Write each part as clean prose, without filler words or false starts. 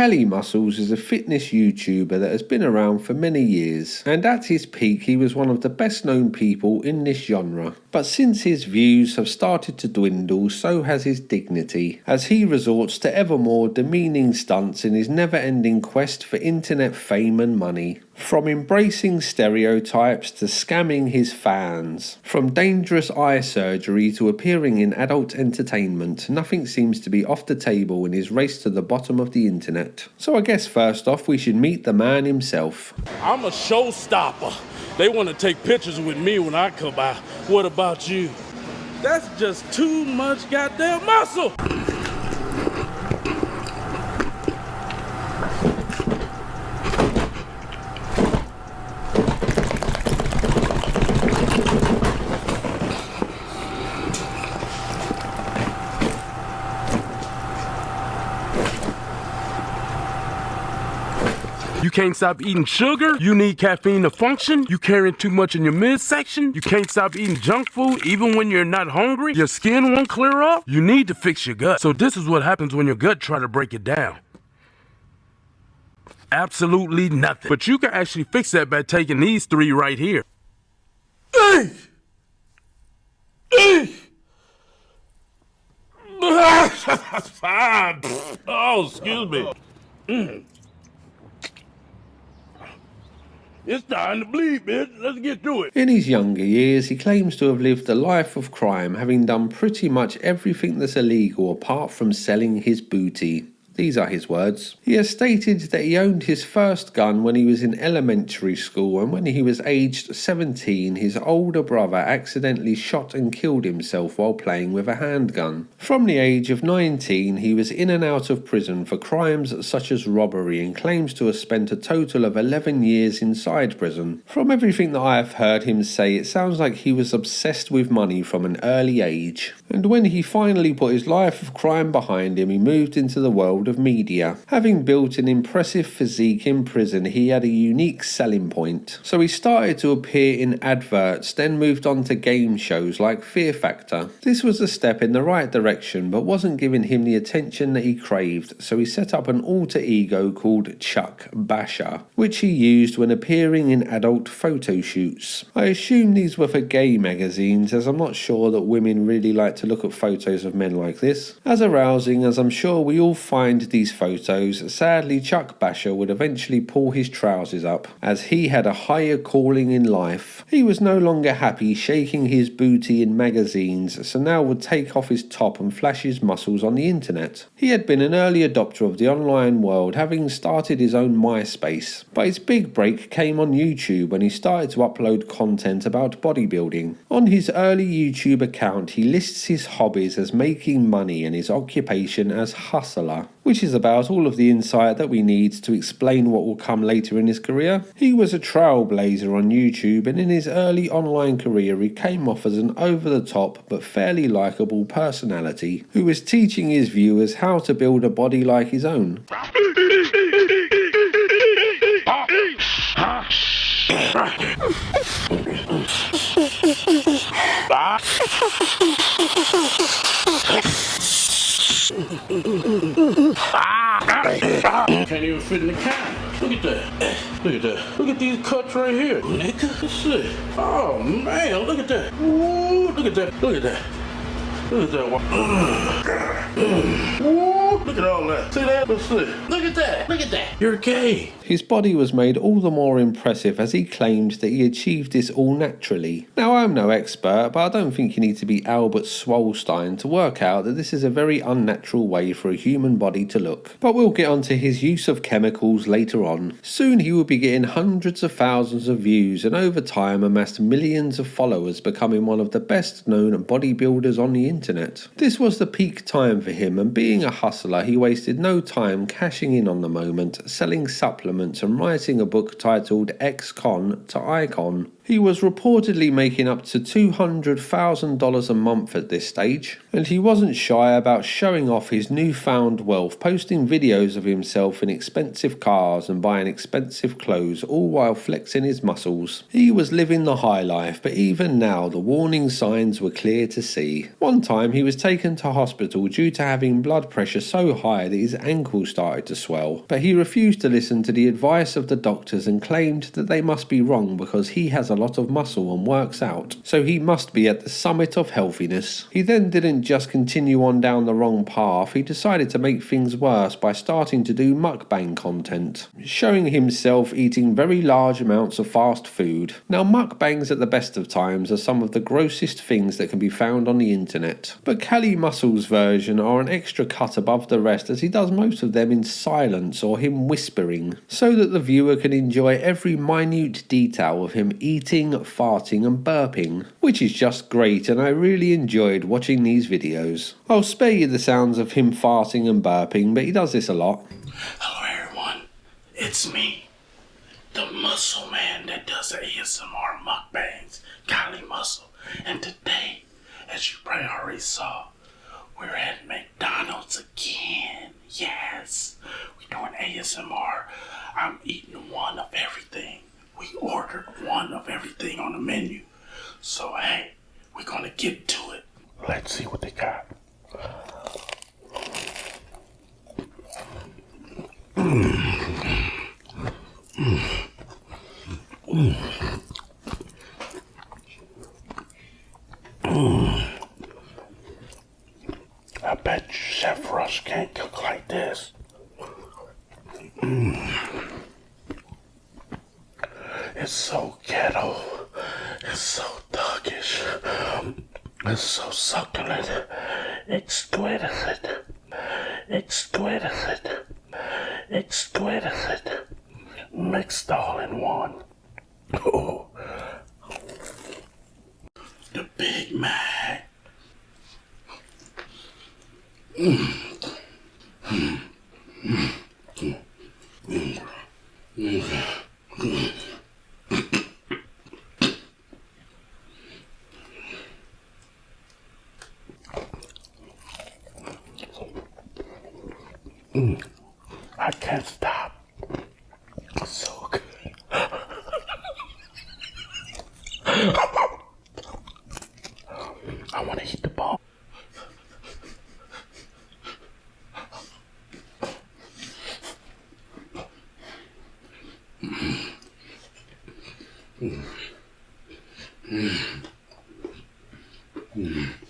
Kelly Muscles is a fitness YouTuber that has been around for many years, and at his peak he was one of the best known people in this genre. But since his views have started to dwindle, so has his dignity, as he resorts to ever more demeaning stunts in his never-ending quest for internet fame and money. From embracing stereotypes to scamming his fans, from dangerous eye surgery to appearing in adult entertainment, nothing seems to be off the table in his race to the bottom of the internet. So I guess first off we should meet the man himself. I'm a showstopper. They want to take pictures with me when I come by. What about you? That's just too much goddamn muscle. You can't stop eating sugar. You need caffeine to function. You carrying too much in your midsection. You can't stop eating junk food even when you're not hungry. Your skin won't clear up. You need to fix your gut. So this is what happens when your gut try to break it down. Absolutely nothing. But you can actually fix that by taking these 3 right here. Oh, excuse me. It's time to bleed, bitch. Let's get through it. In his younger years, he claims to have lived a life of crime, having done pretty much everything that's illegal apart from selling his booty. These are his words. He has stated that he owned his first gun when he was in elementary school, and when he was aged 17, his older brother accidentally shot and killed himself while playing with a handgun. From the age of 19, he was in and out of prison for crimes such as robbery and claims to have spent a total of 11 years inside prison. From everything that I have heard him say, it sounds like he was obsessed with money from an early age. And when he finally put his life of crime behind him, he moved into the world of media. Having built an impressive physique in prison, he had a unique selling point. So he started to appear in adverts, then moved on to game shows like Fear Factor. This was a step in the right direction, but wasn't giving him the attention that he craved, so he set up an alter ego called Chuck Basher, which he used when appearing in adult photo shoots. I assume these were for gay magazines, as I'm not sure that women really like to look at photos of men like this. As arousing as I'm sure we all find these photos, sadly Chuck Basher would eventually pull his trousers up, as he had a higher calling in life. He was no longer happy shaking his booty in magazines, so now would take off his top and flash his muscles on the internet. He had been an early adopter of the online world, having started his own MySpace, but his big break came on YouTube when he started to upload content about bodybuilding. On his early YouTube account, he lists his hobbies as making money and his occupation as hustler, which is about all of the insight that we need to explain what will come later in his career. He was a trailblazer on YouTube, and in his early online career he came off as an over-the-top but fairly likeable personality who was teaching his viewers how to build a body like his own. Can't even fit in the can. Look at that. Look at that. Look at these cuts right here, nigga. Let's see. Oh man, look at that. Ooh, look at that. Look at that. Look at that. Ooh, look at all that. See that? Let's see. Look at that. Look at that. You're gay. His body was made all the more impressive as he claimed that he achieved this all naturally. Now, I'm no expert, but I don't think you need to be Albert Swolstein to work out that this is a very unnatural way for a human body to look. But we'll get onto his use of chemicals later on. Soon he will be getting hundreds of thousands of views and over time amassed millions of followers, becoming one of the best known bodybuilders on the internet. This was the peak time for him, and being a hustler, he wasted no time cashing in on the moment, selling supplements and writing a book titled Ex-Con to Icon. He was reportedly making up to $200,000 a month at this stage, and he wasn't shy about showing off his newfound wealth, posting videos of himself in expensive cars and buying expensive clothes, all while flexing his muscles. He was living the high life, but even now the warning signs were clear to see. One time he was taken to hospital due to having blood pressure so high that his ankle started to swell, but he refused to listen to the advice of the doctors and claimed that they must be wrong because he has a lot of muscle and works out, so he must be at the summit of healthiness. He then didn't just continue on down the wrong path, he decided to make things worse by starting to do mukbang content, showing himself eating very large amounts of fast food. Now mukbangs at the best of times are some of the grossest things that can be found on the internet, but Cali Muscle's version are an extra cut above the rest, as he does most of them in silence or him whispering, so that the viewer can enjoy every minute detail of him eating, farting and burping, which is just great, and I really enjoyed watching these videos. I'll spare you the sounds of him farting and burping, but he does this a lot. Hello everyone, it's me, the muscle man that does ASMR mukbangs, Cali Muscle, and today, as you probably already saw, we're at McDonald's again. Yes, we're doing ASMR. I'm eating one of everything. We ordered one of everything on the menu. So hey, we're gonna get to it. Let's see what they got. I bet Chef Rush can't cook like this. It's so ghetto. It's so thuggish. It's so succulent. Exquisite. Exquisite. Exquisite. Mixed all in one. Oh. The Big Mac. I can't stop. It's so good. I want to eat the ball.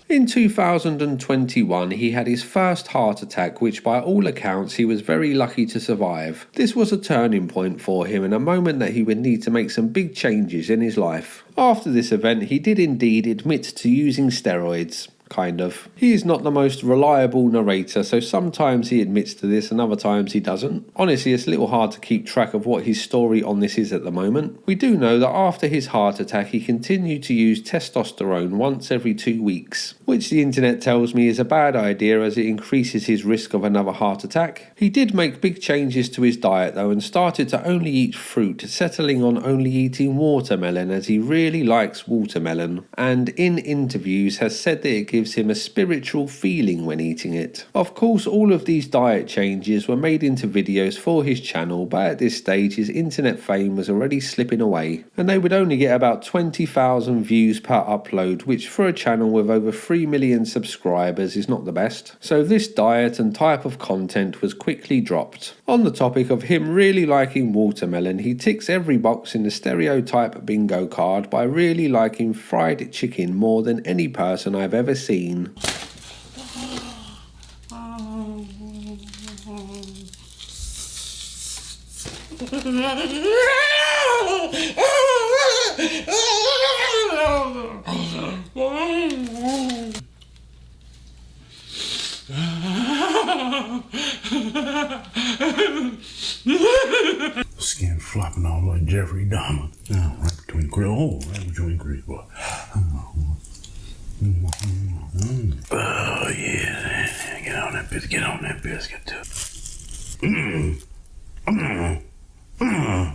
In 2021, he had his first heart attack, which by all accounts he was very lucky to survive. This was a turning point for him and a moment that he would need to make some big changes in his life. After this event, he did indeed admit to using steroids. Kind of. He is not the most reliable narrator, so sometimes he admits to this and other times he doesn't. Honestly, it's a little hard to keep track of what his story on this is at the moment. We do know that after his heart attack he continued to use testosterone once every 2 weeks, which the internet tells me is a bad idea as it increases his risk of another heart attack. He did make big changes to his diet though and started to only eat fruit, settling on only eating watermelon as he really likes watermelon, and in interviews has said that it gives him a spiritual feeling when eating it. Of course, all of these diet changes were made into videos for his channel, but at this stage his internet fame was already slipping away, and they would only get about 20,000 views per upload, which for a channel with over 3 million subscribers is not the best. So this diet and type of content was quickly dropped. On the topic of him really liking watermelon, he ticks every box in the stereotype bingo card by really liking fried chicken more than any person I've ever seen. Skin flopping all like Jeffrey Dahmer. Oh, right between grill. Oh, right between grill. Oh yeah, get on that biscuit. Get on that biscuit too.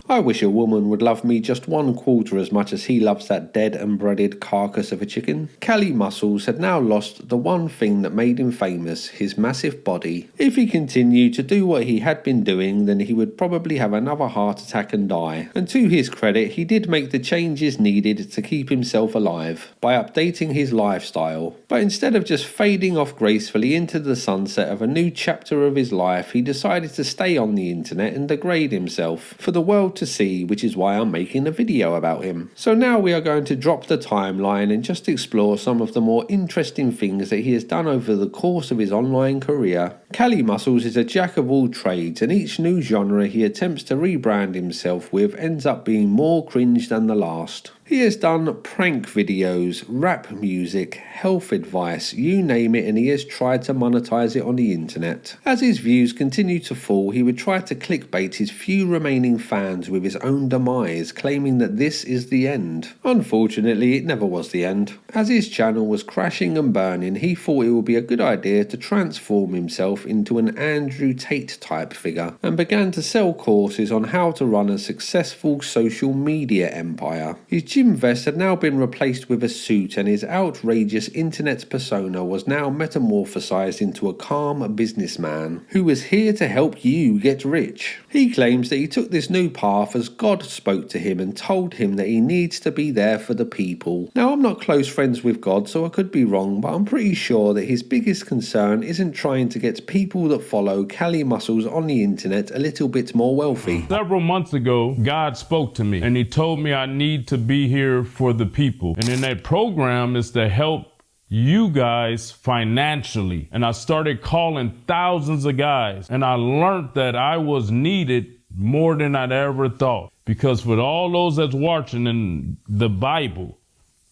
I I wish a woman would love me just 1/4 as much as he loves that dead and breaded carcass of a chicken. Cali Muscles had now lost the one thing that made him famous, his massive body. If he continued to do what he had been doing, then he would probably have another heart attack and die. And to his credit, he did make the changes needed to keep himself alive by updating his lifestyle. But instead of just fading off gracefully into the sunset of a new chapter of his life, he decided to stay on the internet and degrade himself for the world to see, which is why I'm making a video about him. So now we are going to drop the timeline and just explore some of the more interesting things that he has done over the course of his online career. Cali Muscles is a jack of all trades, and each new genre he attempts to rebrand himself with ends up being more cringe than the last. He has done prank videos, rap music, health advice, you name it, and he has tried to monetize it on the internet. As his views continue to fall, he would try to clickbait his few remaining fans with his own demise, claiming that this is the end. Unfortunately, it never was the end. As his channel was crashing and burning, he thought it would be a good idea to transform himself into an Andrew Tate type figure, and began to sell courses on how to run a successful social media empire. His gym vest had now been replaced with a suit, and his outrageous internet persona was now metamorphosized into a calm businessman who was here to help you get rich. He claims that he took this new path as God spoke to him and told him that he needs to be there for the people. Now, I'm not close friends with God, so I could be wrong, but I'm pretty sure that his biggest concern isn't trying to get people that follow Cali Muscles on the internet a little bit more wealthy. Several months ago, God spoke to me and he told me I need to be here for the people. And in that program is to help you guys financially. And I started calling thousands of guys, and I learned that I was needed more than I'd ever thought. Because for all those that's watching in the Bible,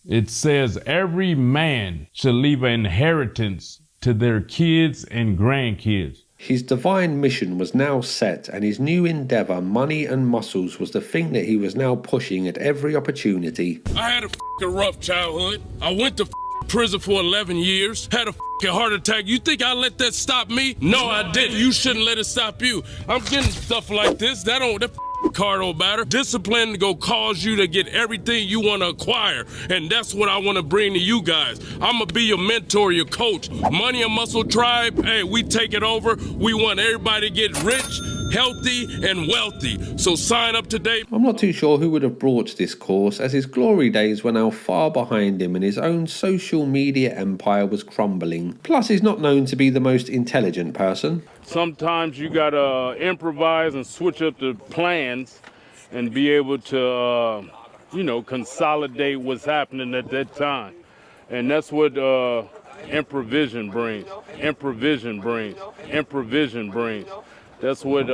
it says every man should leave an inheritance to their kids and grandkids. His divine mission was now set, and his new endeavour, money and muscles, was the thing that he was now pushing at every opportunity. I had a rough childhood. I went to prison for 11 years, had a heart attack. You think I let that stop me? No, I didn't. You shouldn't let it stop you. I'm getting stuff like this. That car don't matter. Discipline go cause you to get everything you want to acquire, and that's what I want to bring to you guys. I'm gonna be your mentor, your coach. Money and Muscle Tribe, hey, we take it over. We want everybody to get rich, healthy, and wealthy. So sign up today. I'm not too sure who would have brought this course, as his glory days were now far behind him and his own social media empire was crumbling. Plus, he's not known to be the most intelligent person. Sometimes you gotta improvise and switch up the plans and be able to, consolidate what's happening at that time. And that's what improvision brings. Improvision brings. Improvision brings. That's what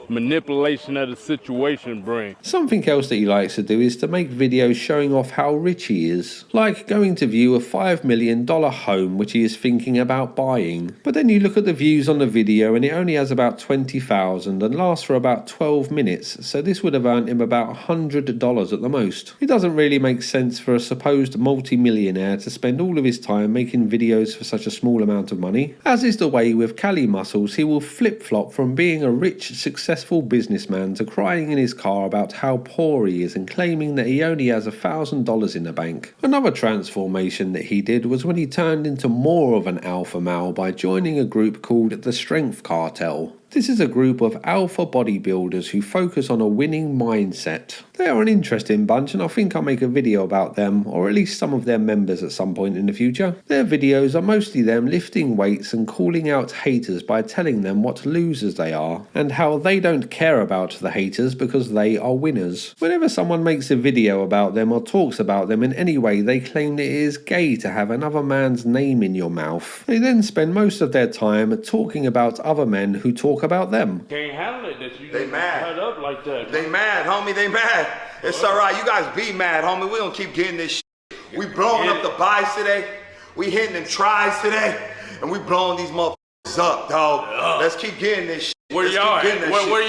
manipulation of the situation brings. Something else that he likes to do is to make videos showing off how rich he is, like going to view a $5 million home which he is thinking about buying. But then you look at the views on the video and it only has about 20,000 and lasts for about 12 minutes, so this would have earned him about $100 at the most. It doesn't really make sense for a supposed multi-millionaire to spend all of his time making videos for such a small amount of money. As is the way with Cali Muscles, he will flip-flop from being a rich, successful businessman to crying in his car about how poor he is and claiming that he only has $1,000 in the bank. Another transformation that he did was when he turned into more of an alpha male by joining a group called the Strength Cartel. This is a group of alpha bodybuilders who focus on a winning mindset. They are an interesting bunch, and I think I'll make a video about them, or at least some of their members at some point in the future. Their videos are mostly them lifting weights and calling out haters by telling them what losers they are, and how they don't care about the haters because they are winners. Whenever someone makes a video about them or talks about them in any way, they claim that it is gay to have another man's name in your mouth. They then spend most of their time talking about other men who talk about them. Can't handle it that you they mad. Cut up like that. They mad, homie, they mad. It's alright, you guys be mad, homie. We gonna keep getting this shit. We blowing up the buys today. We hitting them tries today. And we blowing these motherfuckers up, dog. Let's keep getting this shit. Where y'all at? Where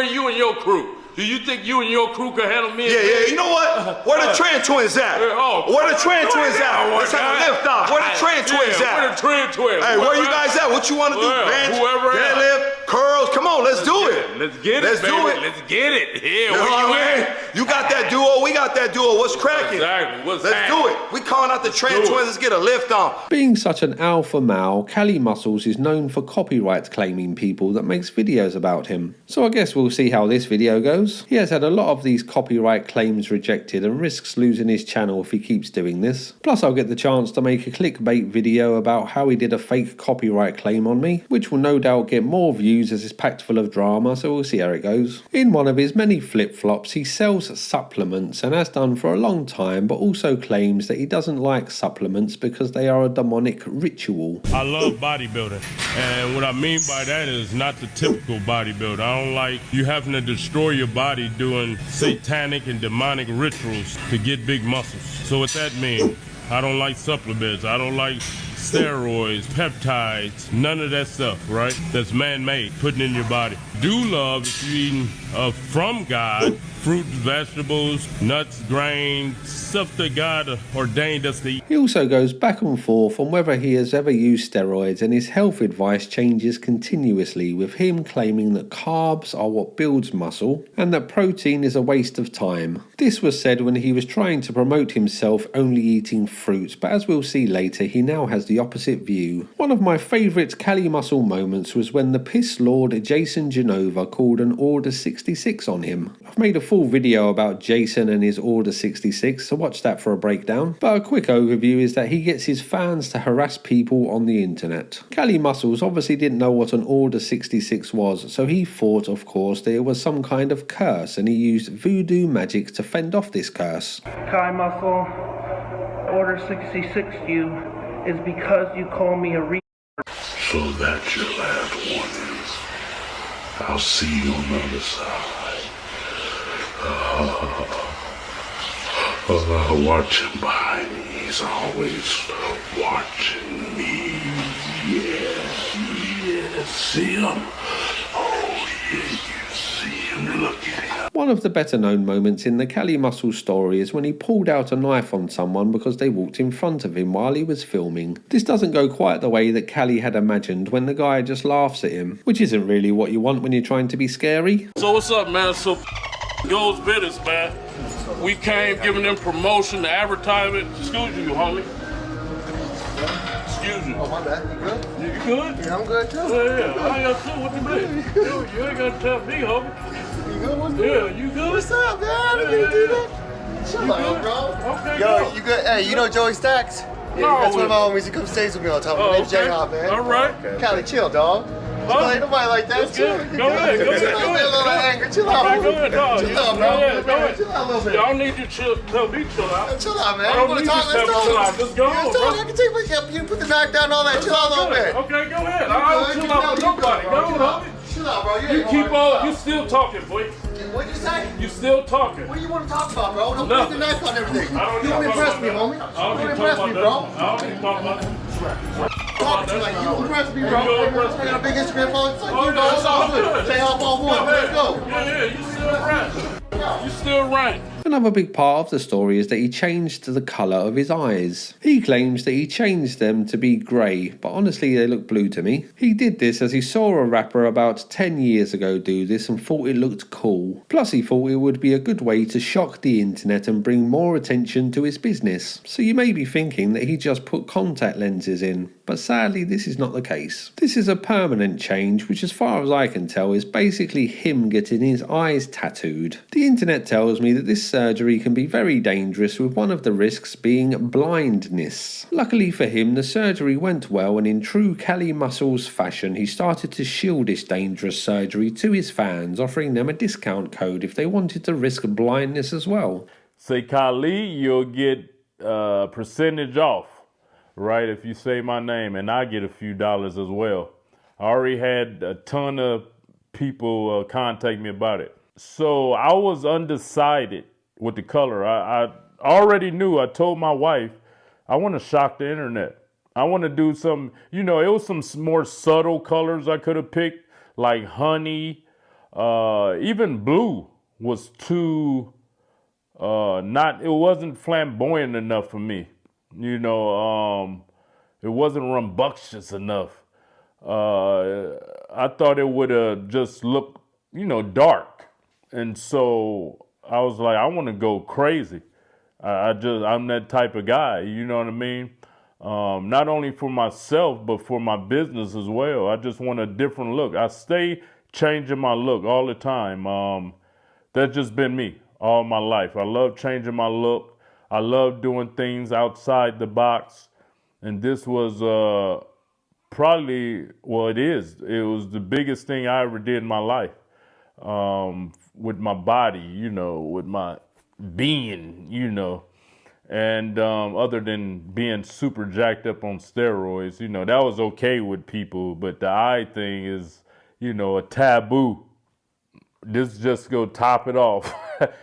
you and your crew? Do you think you and your crew can handle me? Yeah, you know what? Where the Trend Twins at? Where the Trend Twins at? Let's have a lift off. Where the Trend Twins at? Where the Trend Twins? Hey, where you guys at? What you want to do, man? Whoever Deadlift, curls. Come on, let's do it. Let's get it, Let's baby. do it. Let's get it. Yeah, You know where what you I mean? at? You got that duo, we got that duo. What's cracking? Exactly. What's Let's happening? do it. We calling out the trans twins. Let's get a lift on. Being such an alpha male, Cali Muscles is known for copyright claiming people that makes videos about him. So I guess we'll see how this video goes. He has had a lot of these copyright claims rejected and risks losing his channel if he keeps doing this. Plus I'll get the chance to make a clickbait video about how he did a fake copyright claim on me, which will no doubt get more views as it's packed full of drama, so we'll see how it goes. In one of his many flip-flops, he sells supplements and has done for a long time, but also claims that he doesn't like supplements because they are a demonic ritual. I love bodybuilding, and what I mean by that is not the typical bodybuilder. I don't like you having to destroy your body doing satanic and demonic rituals to get big muscles. So what that means, I don't like supplements, I don't like steroids, peptides, none of that stuff, right? That's man-made, putting in your body. Do love if you're eating from God, fruits, vegetables, nuts, grains, stuff that God ordained us to eat. He also goes back and forth on whether he has ever used steroids, and his health advice changes continuously, with him claiming that carbs are what builds muscle and that protein is a waste of time. This was said when he was trying to promote himself only eating fruits, but as we'll see later, he now has the opposite view. One of my favourite Cali Muscle moments was when the piss lord Jason Genova called an Order 66 on him. I've made a full video about Jason and his Order 66, so watch that for a breakdown. But a quick overview is that he gets his fans to harass people on the internet. Cali Muscles obviously didn't know what an Order 66 was, so he thought, of course, that it was some kind of curse, and he used voodoo magic to fend off this curse. Cali Muscle, Order 66 to you is because you call me a So that's your last warning. I'll see you on the other side. Watching behind me. He's always watching me. Yeah. See him? Oh, yeah, you see him. Look at him. One of the better known moments in the Cali Muscle story is when he pulled out a knife on someone because they walked in front of him while he was filming. This doesn't go quite the way that Cali had imagined when the guy just laughs at him, which isn't really what you want when you're trying to be scary. So what's up, man? So goes business, man. We came giving them promotion, the advertisement. Excuse you, homie. Excuse you. Oh, my bad. You good? You good? Yeah, I'm good too. Yeah. I am too. What you mean? You ain't gonna tell me, homie. You good? What's good? Yeah, you good? What's up, man? I didn't do that. Chill out, bro. Okay, Yo, go. you good? Hey, you know Joey Stacks? Yeah, that's one of my homies. He comes stays with me all the time. My name's okay. J-Hop, man. All right. Cali, chill, dog. Ain't nobody like that. That's good. Chill. Go ahead, go ahead, Chill go out, man. ahead. A little angry. Chill out. Okay, go ahead, dog. Chill out, bro. Chill out a little bit. Y'all need to chill. Tell me chill out. Chill out, man. I You don't want need to talk? you Let's to tell me chill out. talk. Just go Let's on, talk. bro. I can take my cap. You put the back down, all that. Chill out a little bit. Okay, go ahead. You I don't good? chill You out with good, nobody. bro. Go Chill out. on, homie. Chill out, bro. You You ain't keep hard. on. You still talking, boy. What'd you say? You still talking. What do you want to talk about, bro? Don't Nothing. put the knife on everything. I don't You don't need to impress talk me, about homie. that. You I don't don't impress need me, to bro. talk about that. I don't need to talk about that. Talk to you like you don't impress me, bro. You don't impress I got a big Instagram following. It's like Oh, you, bro. It's all good. Say hop on one. Let's go. Yeah, you still right. You still right. Another big part of the story is that he changed the colour of his eyes. He claims that he changed them to be grey, but honestly they look blue to me. He did this as he saw a rapper about 10 years ago do this and thought it looked cool. Plus he thought it would be a good way to shock the internet and bring more attention to his business. So you may be thinking that he just put contact lenses in, but sadly this is not the case. This is a permanent change, which as far as I can tell is basically him getting his eyes tattooed. The internet tells me that this surgery can be very dangerous, with one of the risks being blindness. Luckily for him, the surgery went well, and in true Cali Muscles fashion, he started to shield this dangerous surgery to his fans, offering them a discount code if they wanted to risk blindness as well. Say Kali, you'll get a percentage off, right? If you say my name, and I get a few dollars as well. I already had a ton of people contact me about it. So I was undecided with the color. I already knew. I told my wife, I want to shock the internet. I want to do some, it was some more subtle colors I could have picked, like honey, even blue was too, it wasn't flamboyant enough for me. It wasn't rambunctious enough. I thought it would just look, dark. And so I was like, I want to go crazy. I'm that type of guy, you know what I mean? Not only for myself, but for my business as well. I just want a different look. I stay changing my look all the time. That's just been me all my life. I love changing my look. I love doing things outside the box. And this was it was the biggest thing I ever did in my life. With my body, with my being, and other than being super jacked up on steroids, that was okay with people, but the eye thing is, a taboo. This just go top it off.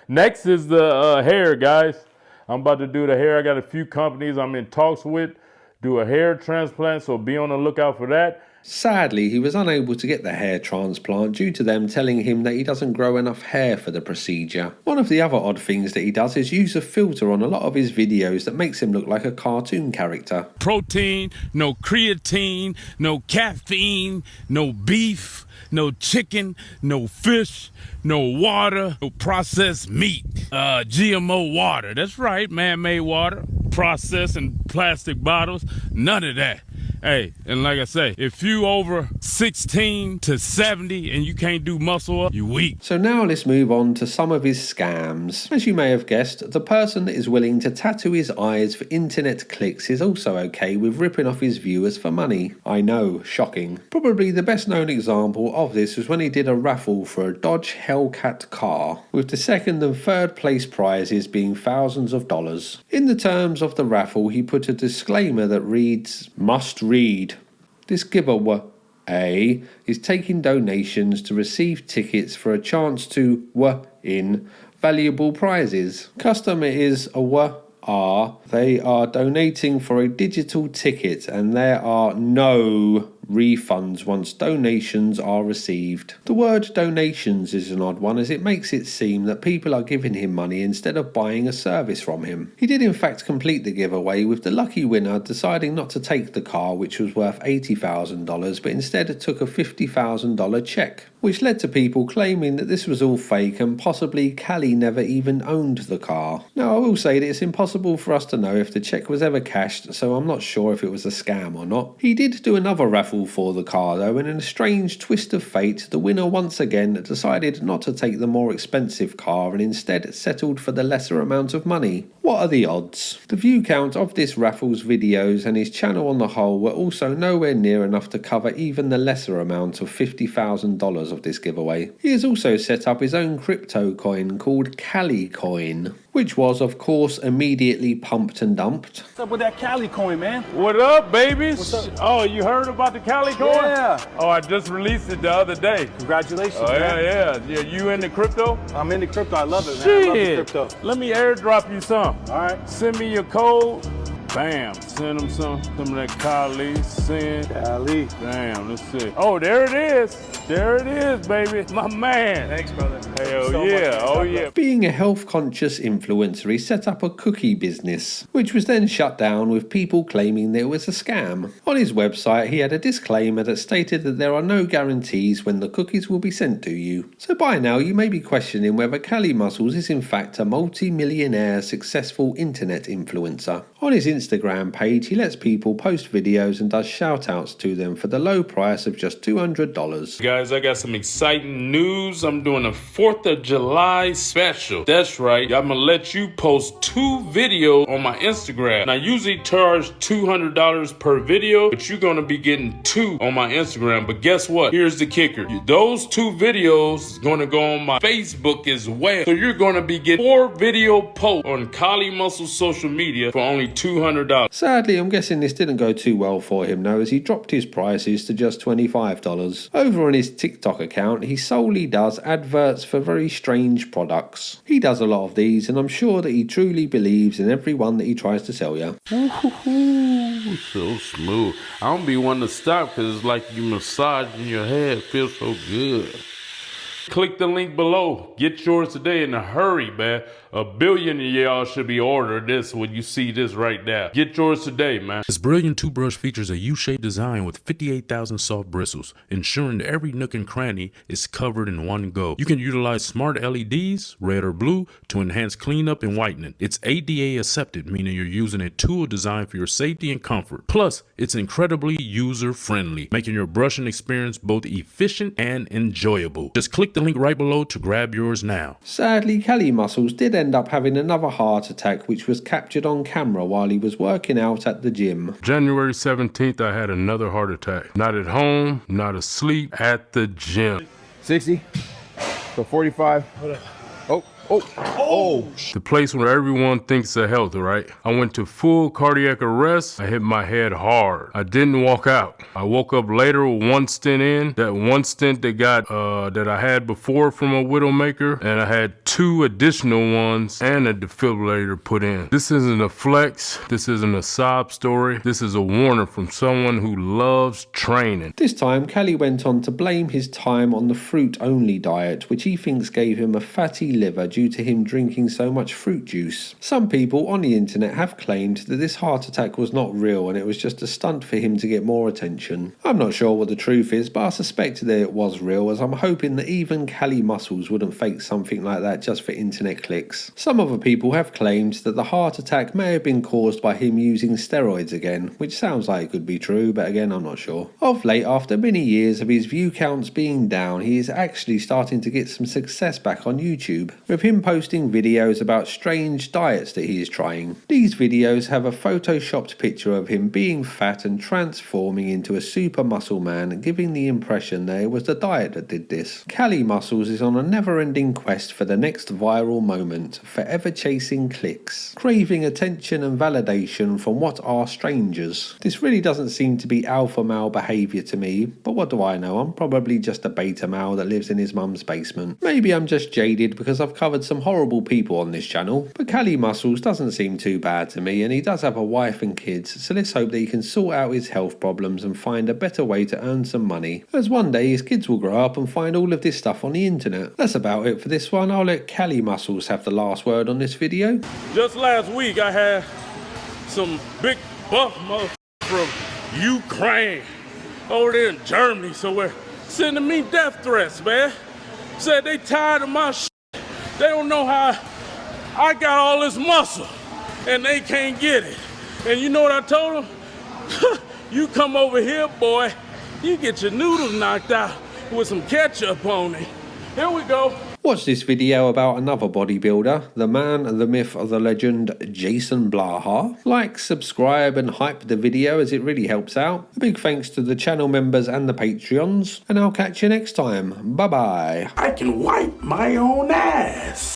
Next is the hair, guys. I'm about to do the hair. I got a few companies I'm in talks with, do a hair transplant, so be on the lookout for that. Sadly, he was unable to get the hair transplant due to them telling him that he doesn't grow enough hair for the procedure. One of the other odd things that he does is use a filter on a lot of his videos that makes him look like a cartoon character. Protein, no creatine, no caffeine, no beef, no chicken, no fish, no water, no processed meat, GMO water. That's right, man-made water, processed in plastic bottles, none of that. Hey, and like I say, if you over 16 to 70 and you can't do muscle up, you weak. So now let's move on to some of his scams. As you may have guessed, the person that is willing to tattoo his eyes for internet clicks is also okay with ripping off his viewers for money. I know, shocking. Probably the best known example of this was when he did a raffle for a Dodge Hellcat car, with the second and third place prizes being thousands of dollars. In the terms of the raffle, he put a disclaimer that reads, "Must read. This giveaway is taking donations to receive tickets for a chance to win valuable prizes. Customer is they are donating for a digital ticket and there are no refunds once donations are received." The word donations is an odd one, as it makes it seem that people are giving him money instead of buying a service from him. He did in fact complete the giveaway, with the lucky winner deciding not to take the car, which was worth $80,000, but instead took a $50,000 check, which led to people claiming that this was all fake and possibly Cali never even owned the car. Now I will say that it's impossible for us to know if the check was ever cashed, so I'm not sure if it was a scam or not. He did do another raffle for the car though, and in a strange twist of fate, the winner once again decided not to take the more expensive car and instead settled for the lesser amount of money. What are the odds? The view count of this raffle's videos and his channel on the whole were also nowhere near enough to cover even the lesser amount of $50,000 of this giveaway. He has also set up his own crypto coin called Cali Coin, which was of course immediately pumped and dumped. What's up with that Cali coin, man? What up, babies? What's up? Oh, you heard about the Cali coin? Yeah. Oh, I just released it the other day. Congratulations, Oh, man. yeah. You into crypto? I'm into crypto. I love it, man. I love the crypto. Let me airdrop you some. All right. Send me your code. Bam. Send them some of that Cali. Send. Cali. Bam. Let's see. Oh, there it is. There it is, baby. My man. Thanks, brother. Hell so yeah. much. Oh, yeah. Being a health-conscious influencer, he set up a cookie business, which was then shut down with people claiming that it was a scam. On his website, he had a disclaimer that stated that there are no guarantees when the cookies will be sent to you. So by now, you may be questioning whether Cali Muscles is in fact a multi-millionaire successful internet influencer. On his Instagram page, he lets people post videos and does shout-outs to them for the low price of just $200. Guys, I got some exciting news. I'm doing a 4th of July special. That's right. I'm gonna let you post 2 videos on my Instagram. I usually charge $200 per video, but you're gonna be getting 2 on my Instagram. But guess what? Here's the kicker. Those 2 videos is gonna go on my Facebook as well. So you're gonna be getting 4 video posts on Cali Muscle social media for only $200. Sadly, I'm guessing this didn't go too well for him though, as he dropped his prices to just $25. Over on his TikTok account, he solely does adverts for very strange products. He does a lot of these, and I'm sure that he truly believes in every one that he tries to sell you. Ooh, so smooth. I don't be wanting to stop because it's like you massaging your head. It feels so good. Click the link below. Get yours today in a hurry, man. 1 billion of y'all should be ordering this when you see this right now. Get yours today, man. This brilliant toothbrush features a U-shaped design with 58,000 soft bristles, ensuring every nook and cranny is covered in one go. You can utilize smart LEDs, red or blue, to enhance cleanup and whitening. It's ADA accepted, meaning you're using a tool designed for your safety and comfort. Plus, it's incredibly user-friendly, making your brushing experience both efficient and enjoyable. Just click the link right below to grab yours now. Sadly, Kelly Muscles did end up having another heart attack, which was captured on camera while he was working out at the gym. January 17th, I had another heart attack. Not at home, not asleep, at the gym. 60. So 45. Oh. The place where everyone thinks they're healthy, right? I went to full cardiac arrest. I hit my head hard. I didn't walk out. I woke up later with 1 stent in. That 1 stent that I had before from a Widowmaker, and I had 2 additional ones and a defibrillator put in. This isn't a flex. This isn't a sob story. This is a warning from someone who loves training. This time, Kelly went on to blame his time on the fruit-only diet, which he thinks gave him a fatty liver due to him drinking so much fruit juice. Some people on the internet have claimed that this heart attack was not real and it was just a stunt for him to get more attention. I'm not sure what the truth is, but I suspect that it was real, as I'm hoping that even Kelly Muscles wouldn't fake something like that just for internet clicks. Some other people have claimed that the heart attack may have been caused by him using steroids again, which sounds like it could be true, but again I'm not sure. Of late, after many years of his view counts being down, he is actually starting to get some success back on YouTube, with him posting videos about strange diets that he is trying. These videos have a photoshopped picture of him being fat and transforming into a super muscle man, giving the impression that it was the diet that did this. Kelly Muscles is on a never-ending quest for the next viral moment, forever chasing clicks, craving attention and validation from what are strangers. This really doesn't seem to be alpha male behaviour to me, but what do I know? I'm probably just a beta male that lives in his mum's basement. Maybe I'm just jaded because I've covered some horrible people on this channel, but Kelly Muscles doesn't seem too bad to me, and he does have a wife and kids, so let's hope that he can sort out his health problems and find a better way to earn some money, as one day his kids will grow up and find all of this stuff on the internet. That's about it for this one. I'll let Kelly Muscles have the last word on this video. Just last week, I had some big buff motherfuckers from Ukraine over there in Germany, so we're sending me death threats, man. Said they tired of my shit. They don't know how I got all this muscle and they can't get it. And you know what I told them? You come over here, boy, you get your noodles knocked out with some ketchup on it. Here we go. Watch this video about another bodybuilder, the man, the myth, the legend, Jason Blaha. Like, subscribe and hype the video as it really helps out. A big thanks to the channel members and the Patreons, and I'll catch you next time. Bye bye. I can wipe my own ass.